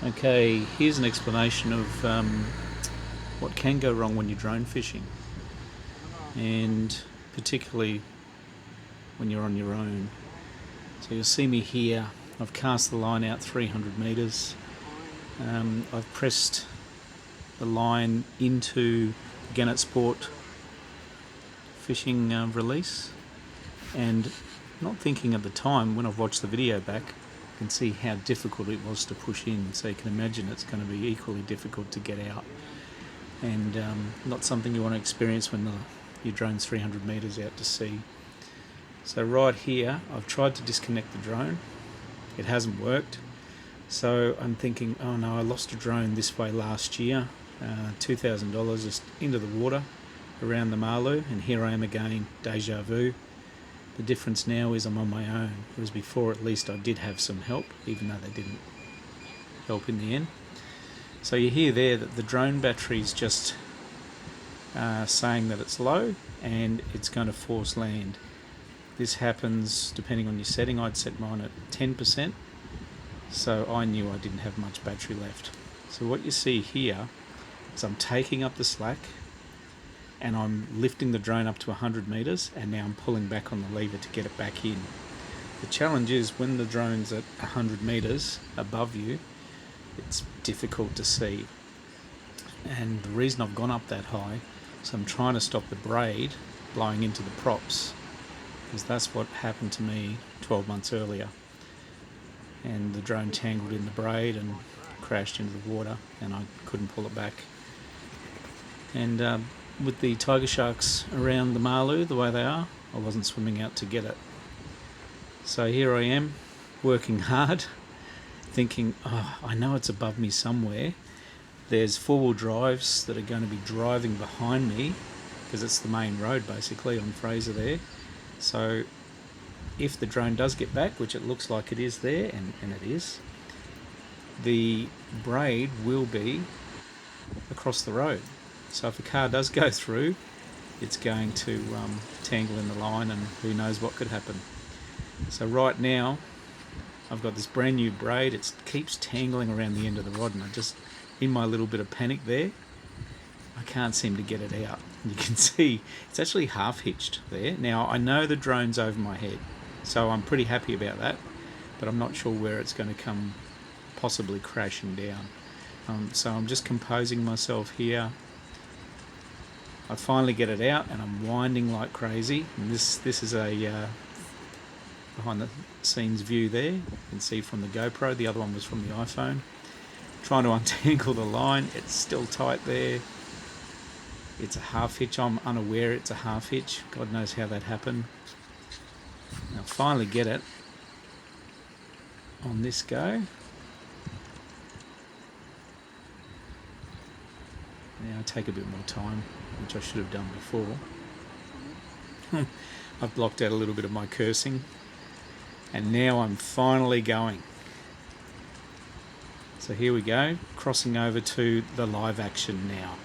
Okay, here's an explanation of what can go wrong when you're drone fishing, and particularly when you're on your own. So you'll see me here. I've cast the line out 300 metres. I've pressed the line into Gannet Sport fishing release, and not thinking at the time, when I've watched the video back, you can see how difficult it was to push in, so you can imagine it's going to be equally difficult to get out, and not something you want to experience when your drone's 300 metres out to sea. So right here I've tried to disconnect the drone. It hasn't worked, so I'm thinking, oh no, I lost a drone this way last year, $2,000 just into the water around the Marloo, and here I am again, deja vu. The difference now is I'm on my own, whereas before at least I did have some help, even though they didn't help in the end. So you hear there that the drone battery's just saying that it's low and it's going to force land. This happens depending on your setting. I'd set mine at 10%, so I knew I didn't have much battery left. So what you see here is I'm taking up the slack and I'm lifting the drone up to 100 metres, and now I'm pulling back on the lever to get it back in. The challenge is when the drone's at 100 metres above you, it's difficult to see. And the reason I've gone up that high is I'm trying to stop the braid blowing into the props, because that's what happened to me 12 months earlier. And the drone tangled in the braid and crashed into the water, and I couldn't pull it back. And with the tiger sharks around the Marloo the way they are, I wasn't swimming out to get it. So here I am, working hard, thinking, oh, I know it's above me somewhere. There's four-wheel drives that are going to be driving behind me, because it's the main road basically on Fraser there. So if the drone does get back, which it looks like it is there, and it is, the braid will be across the road. So if a car does go through, it's going to tangle in the line, and who knows what could happen. So right now I've got this brand new braid. It keeps tangling around the end of the rod, and I just, in my little bit of panic there, I can't seem to get it out. You can see it's actually half hitched there. Now I know the drone's over my head, so I'm pretty happy about that, but I'm not sure where it's going to come possibly crashing down. So I'm just composing myself here. I finally get it out, and I'm winding like crazy. And this is a behind the scenes view there. You can see from the GoPro. The other one was from the iPhone. Trying to untangle the line. It's still tight there. It's a half hitch. I'm unaware it's a half hitch. God knows how that happened. Now finally get it on this go. Now take a bit more time, which I should have done before. I've blocked out a little bit of my cursing, and now I'm finally going. So here we go, crossing over to the live action now.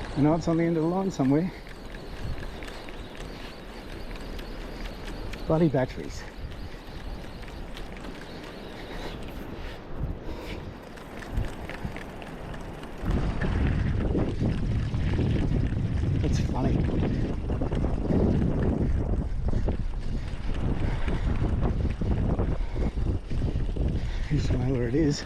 I know it's on the end of the line somewhere. Bloody batteries. That's funny. You just know where it is.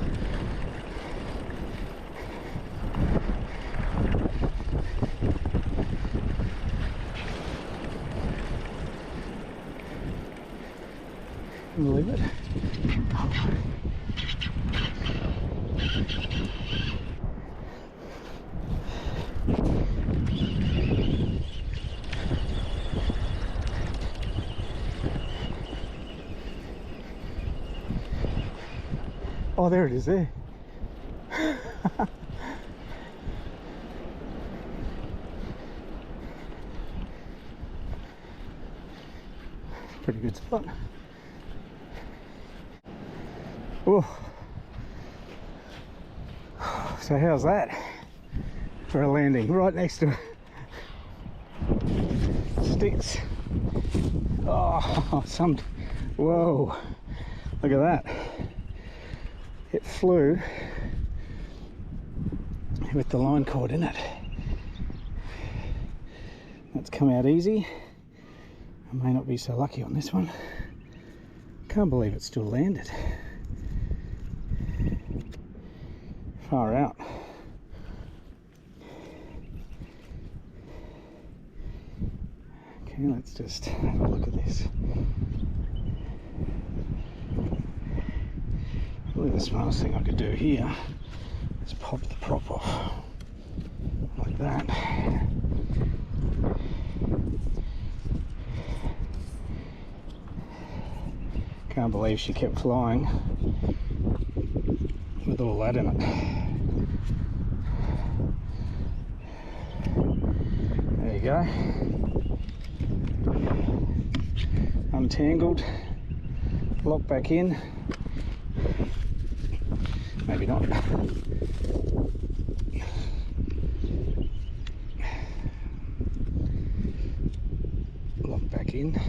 Believe it. Oh, there it is there. Pretty good spot. Oh. So how's that for a landing right next to sticks? Oh, whoa, look at that. It flew with the line cord in it. That's come out easy. I may not be so lucky on this one. Can't believe it still landed. Far out. Okay, let's just have a look at this. Probably the smartest thing I could do here is pop the prop off like that. Can't believe she kept flying with all that in it. There you go. Untangled, lock back in. Maybe not. Lock back in.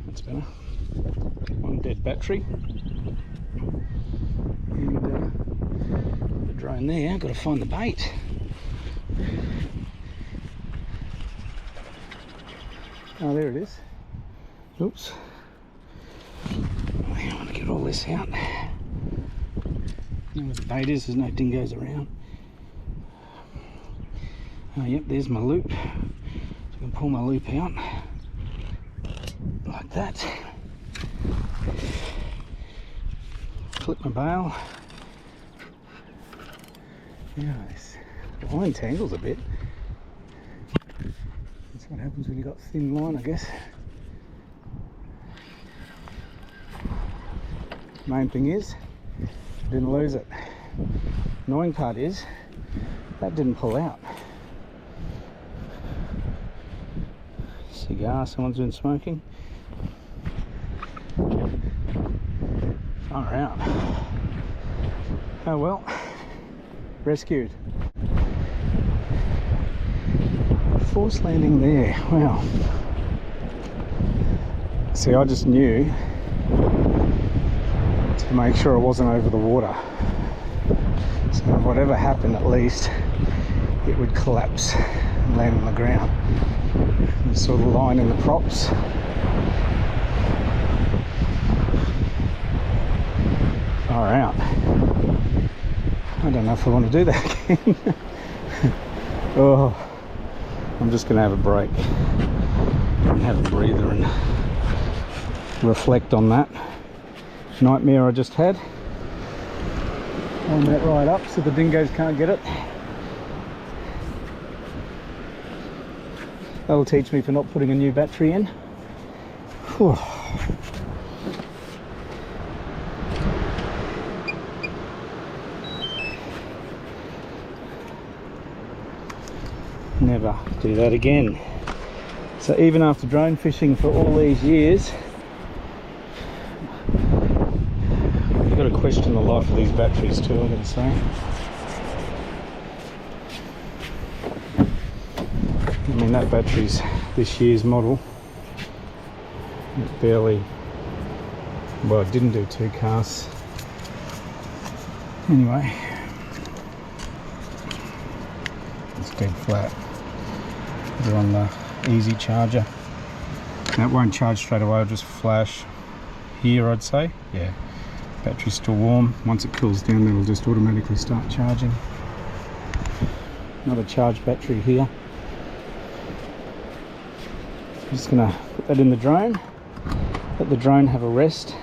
That's better. One dead battery. And the drone there, got to find the bait. Oh, there it is. Oops. I want to get all this out. Know where the bait is, there's no dingoes around. Oh, yep, there's my loop. So I can pull my loop out like that. Clip my bail. Yeah, this line tangles a bit. That's what happens when you've got thin line, I guess. Main thing is, I didn't lose it. Annoying part is, that didn't pull out. Cigar, someone's been smoking. Far out. Oh well, rescued. Force landing there, wow. See, I just knew to make sure I wasn't over the water. So whatever happened, at least it would collapse and land on the ground. You saw the line in the props. Far out. I don't know if I want to do that again. Oh, I'm just going to have a break and have a breather and reflect on that nightmare I just had. Line that right up so the dingoes can't get it. That'll teach me for not putting a new battery in. Whew. Never do that again. So even after drone fishing for all these years, you've got to question the life of these batteries too, I'm going to say. I mean, that battery's this year's model. It barely, well, it didn't do 2 casts. Anyway, it's dead flat. They're on the easy charger. That won't charge straight away, it'll just flash here, I'd say. Yeah, battery's still warm. Once it cools down, it'll just automatically start charging. Not a charged battery here. I'm just gonna put that in the drone, let the drone have a rest,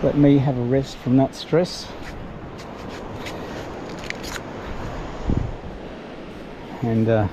let me have a rest from that stress. And